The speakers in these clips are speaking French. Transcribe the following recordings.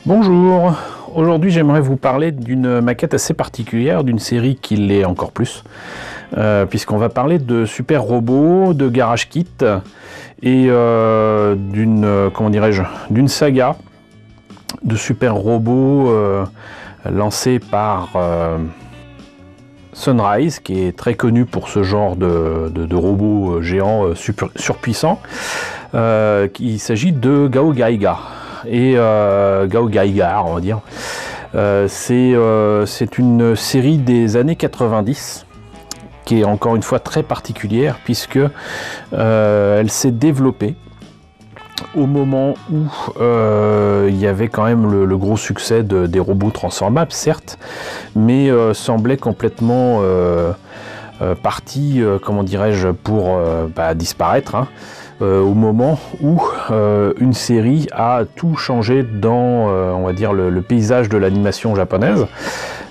Bonjour, aujourd'hui j'aimerais vous parler d'une maquette assez particulière, d'une série qui l'est encore plus, puisqu'on va parler de Super Robot, de Garage Kit et d'une saga de Super Robot lancée par Sunrise, qui est très connu pour ce genre de robots géants surpuissants. Il s'agit de Gao Gaiga. Et Gao Gaiga, on va dire. C'est une série des années 90 qui est encore une fois très particulière puisque elle s'est développée au moment où il y avait quand même le gros succès des robots transformables, certes, mais semblait complètement parti, comment dirais-je, pour disparaître, hein. Au moment où une série a tout changé dans, on va dire, le paysage de l'animation japonaise.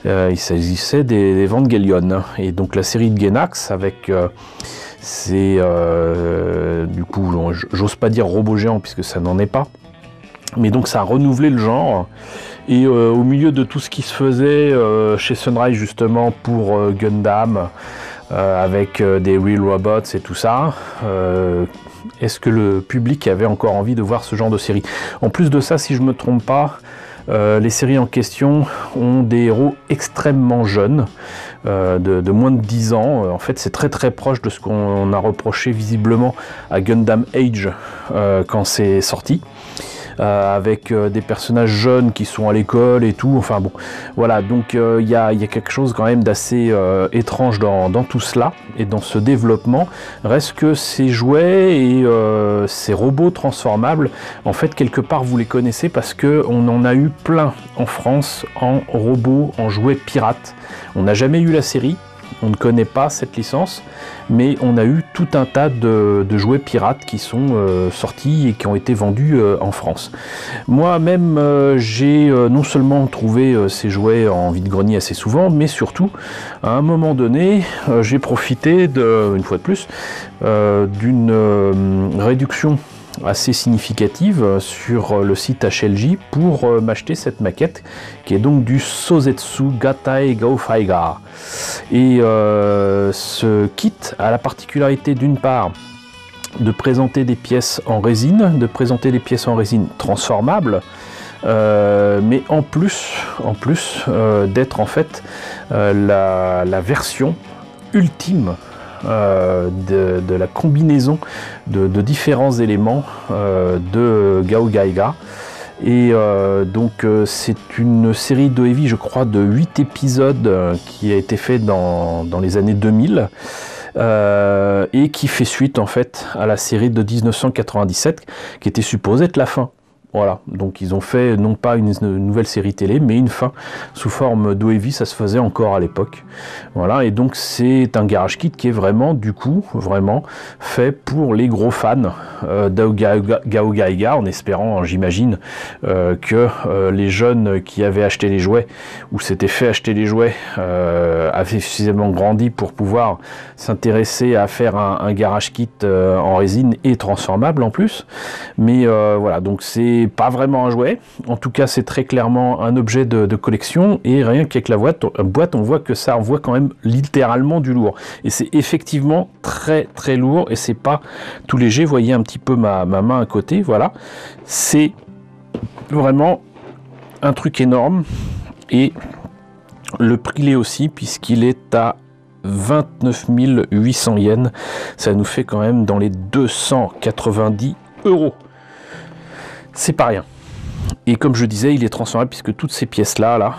Il s'agissait des Evangelion, et donc la série de Gainax avec du coup, j'ose pas dire robot géant puisque ça n'en est pas, mais donc ça a renouvelé le genre. Et au milieu de tout ce qui se faisait chez Sunrise justement pour Gundam, avec des Real Robots et tout ça, est-ce que le public avait encore envie de voir ce genre de série? En plus de ça, si je ne me trompe pas, les séries en question ont des héros extrêmement jeunes, de moins de 10 ans. En fait, c'est très très proche de ce qu'on a reproché visiblement à Gundam Age quand c'est sorti. Avec des personnages jeunes qui sont à l'école et tout, enfin bon, voilà, donc il y a quelque chose quand même d'assez étrange dans tout cela, et dans ce développement. Reste que ces jouets et ces robots transformables, en fait, quelque part, vous les connaissez parce qu'on en a eu plein en France, en robots, en jouets pirates. On n'a jamais eu la série, on ne connaît pas cette licence, mais on a eu tout un tas de jouets pirates qui sont sortis et qui ont été vendus en France. Moi-même, j'ai non seulement trouvé ces jouets en vide-grenier assez souvent, mais surtout, à un moment donné, j'ai profité, une fois de plus, d'une réduction assez significative sur le site HLJ pour m'acheter cette maquette qui est donc du Sozetsu Gatai Gaofaiga. Et ce kit a la particularité d'une part de présenter des pièces en résine, transformables, mais en plus d'être en fait la version ultime de la combinaison de différents éléments de Gao Gaiga. Et donc c'est une série de Heavy, je crois, de 8 épisodes qui a été fait dans les années 2000 et qui fait suite en fait à la série de 1997 qui était supposée être la fin. Voilà, donc ils ont fait non pas une nouvelle série télé, mais une fin sous forme d'OEV, ça se faisait encore à l'époque. Voilà, et donc c'est un Garage Kit qui est vraiment, du coup, vraiment fait pour les gros fans Gao Gaiga, en espérant, j'imagine, que les jeunes qui avaient acheté les jouets, ou s'étaient fait acheter les jouets, avaient suffisamment grandi pour pouvoir s'intéresser à faire un Garage Kit en résine et transformable en plus. Mais voilà, donc c'est pas vraiment un jouet, en tout cas c'est très clairement un objet de collection, et rien qu'avec la boîte on voit que ça envoie quand même littéralement du lourd, et c'est effectivement très très lourd, et c'est pas tout léger. Vous voyez un petit peu ma main à côté, voilà, c'est vraiment un truc énorme, et le prix l'est aussi puisqu'il est à 29 800 yens, ça nous fait quand même dans les 290 €. C'est pas rien. Et comme je disais, il est transformable puisque toutes ces pièces-là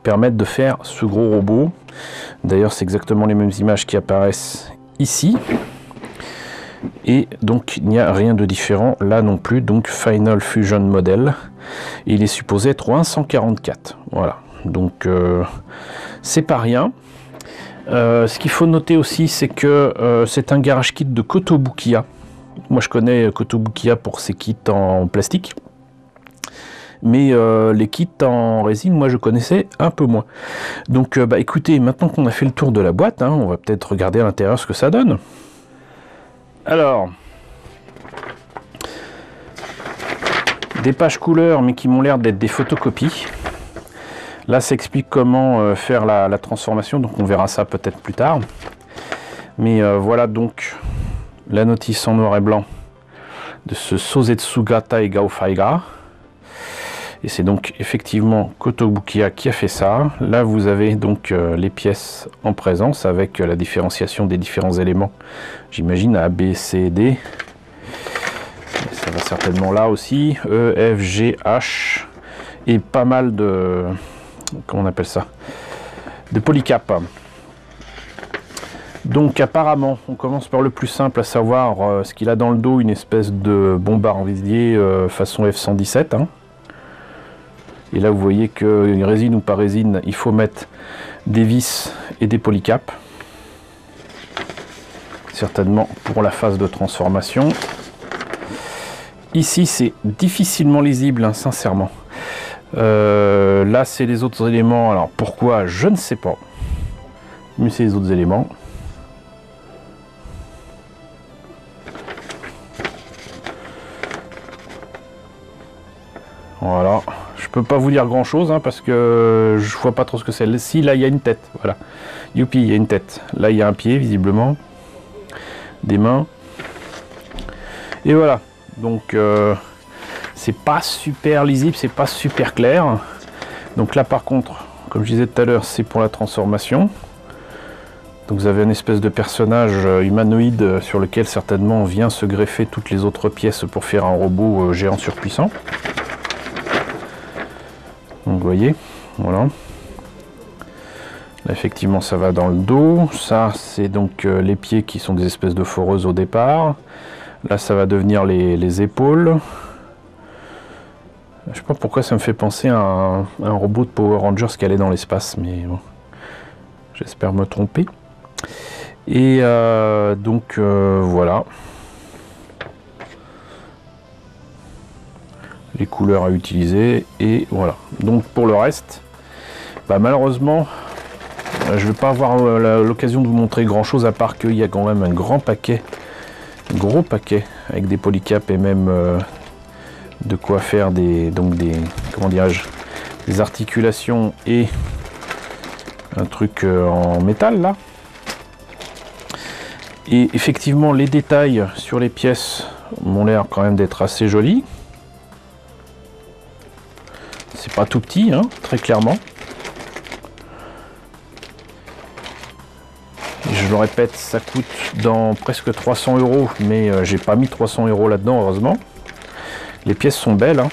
permettent de faire ce gros robot. D'ailleurs, c'est exactement les mêmes images qui apparaissent ici. Et donc, il n'y a rien de différent là non plus. Donc, Final Fusion Model. Et il est supposé être 144. Voilà. Donc, c'est pas rien. Ce qu'il faut noter aussi, c'est que c'est un Garage Kit de Kotobukiya. Moi je connais Kotobukiya pour ses kits en plastique, mais les kits en résine, moi je connaissais un peu moins. Donc écoutez, maintenant qu'on a fait le tour de la boîte, hein, on va peut-être regarder à l'intérieur ce que ça donne. Alors, des pages couleurs, mais qui m'ont l'air d'être des photocopies. Là, ça explique comment faire la transformation, donc on verra ça peut-être plus tard. Mais voilà donc la notice en noir et blanc de ce Sosetsuga Taigao Faiga. Et c'est donc effectivement Kotobukiya qui a fait ça. Là, vous avez donc les pièces en présence avec la différenciation des différents éléments. J'imagine A, B, C, D. Ça va certainement là aussi. E, F, G, H. Et pas mal de... comment on appelle ça? De polycap. Donc apparemment, on commence par le plus simple, à savoir ce qu'il a dans le dos, une espèce de bombardier façon F-117. Hein. Et là, vous voyez que résine ou pas résine, il faut mettre des vis et des polycaps. Certainement pour la phase de transformation. Ici, c'est difficilement lisible, hein, sincèrement. Là, c'est les autres éléments. Alors, pourquoi? Je ne sais pas. Mais c'est les autres éléments. Voilà. Je peux pas vous dire grand chose hein, parce que je vois pas trop ce que c'est. Si, là il y a une tête, voilà. Youpi, il y a une tête. Là il y a un pied visiblement, des mains. Et voilà. Donc c'est pas super lisible, c'est pas super clair. Donc là par contre, comme je disais tout à l'heure, c'est pour la transformation. Donc vous avez une espèce de personnage humanoïde sur lequel certainement vient se greffer toutes les autres pièces pour faire un robot géant surpuissant. Donc vous voyez, voilà. Là, effectivement, ça va dans le dos. Ça, c'est donc les pieds qui sont des espèces de foreuses au départ. Là, ça va devenir les épaules. Je sais pas pourquoi ça me fait penser à un robot de Power Rangers qui allait dans l'espace, mais bon, j'espère me tromper. Et donc voilà. Les couleurs à utiliser et voilà. Donc pour le reste, bah malheureusement je vais pas avoir l'occasion de vous montrer grand chose, à part qu'il y a quand même un grand paquet, gros paquet avec des polycaps et même de quoi faire des comment dirais-je, des articulations et un truc en métal là. Et effectivement les détails sur les pièces m'ont l'air quand même d'être assez jolis. C'est pas tout petit, hein, très clairement. Et je le répète, ça coûte dans presque 300 €, mais j'ai pas mis 300 € là-dedans, heureusement. Les pièces sont belles, hein,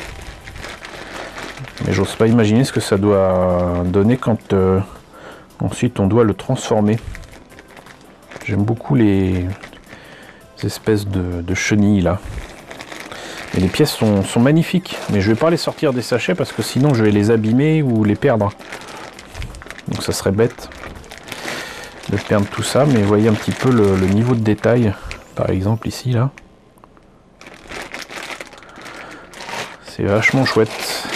mais j'ose pas imaginer ce que ça doit donner quand ensuite on doit le transformer. J'aime beaucoup les espèces de chenilles là. Et les pièces sont magnifiques, mais je vais pas les sortir des sachets parce que sinon je vais les abîmer ou les perdre. Donc ça serait bête de perdre tout ça, mais voyez un petit peu le niveau de détail, par exemple ici là. C'est vachement chouette.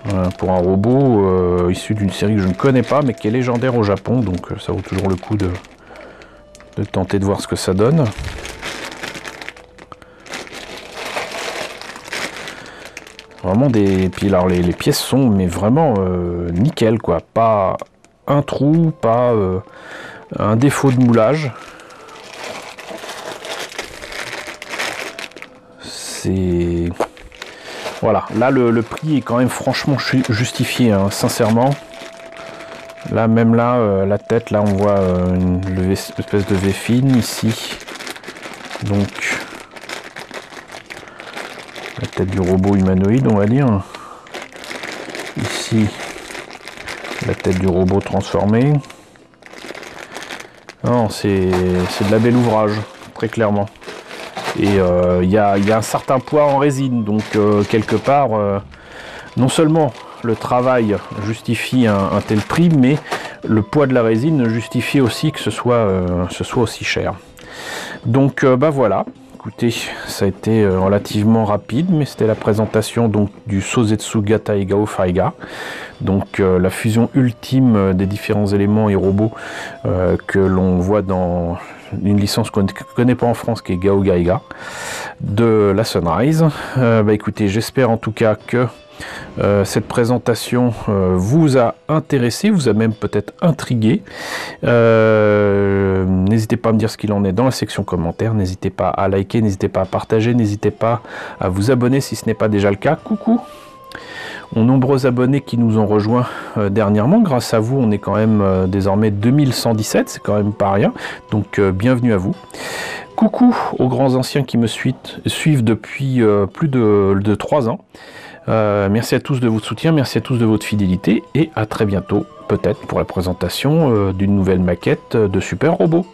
Voilà, pour un robot issu d'une série que je ne connais pas, mais qui est légendaire au Japon, donc ça vaut toujours le coup de tenter de voir ce que ça donne. Vraiment des... Puis alors les pièces sont mais vraiment nickel quoi. Pas un trou, pas un défaut de moulage. C'est... Voilà, là le prix est quand même franchement justifié, hein, sincèrement. Là, même là, la tête, là on voit une espèce de V fine ici. Donc... la tête du robot humanoïde, on va dire. Ici, la tête du robot transformé. Non, c'est de la belle ouvrage, très clairement. Et il y a un certain poids en résine, donc quelque part, non seulement le travail justifie un tel prix, mais le poids de la résine justifie aussi que ce soit aussi cher. Donc bah voilà. écoutez, ça a été relativement rapide, mais c'était la présentation donc du Sosetsuga Taigao Faiga, donc la fusion ultime des différents éléments et robots que l'on voit dans une licence qu'on ne connaît pas en France, qui est Gao Gaiga, de la Sunrise. Écoutez, j'espère en tout cas que cette présentation vous a intéressé, vous a même peut-être intrigué. N'hésitez pas à me dire ce qu'il en est dans la section commentaires, n'hésitez pas à liker, n'hésitez pas à partager, n'hésitez pas à vous abonner si ce n'est pas déjà le cas. Coucou aux nombreux abonnés qui nous ont rejoints dernièrement. Grâce à vous, on est quand même désormais 2117, c'est quand même pas rien, donc bienvenue à vous. Coucou aux grands anciens qui me suivent depuis plus de 3 ans. Merci à tous de votre soutien, merci à tous de votre fidélité, et à très bientôt, peut-être pour la présentation d'une nouvelle maquette de Super Robot.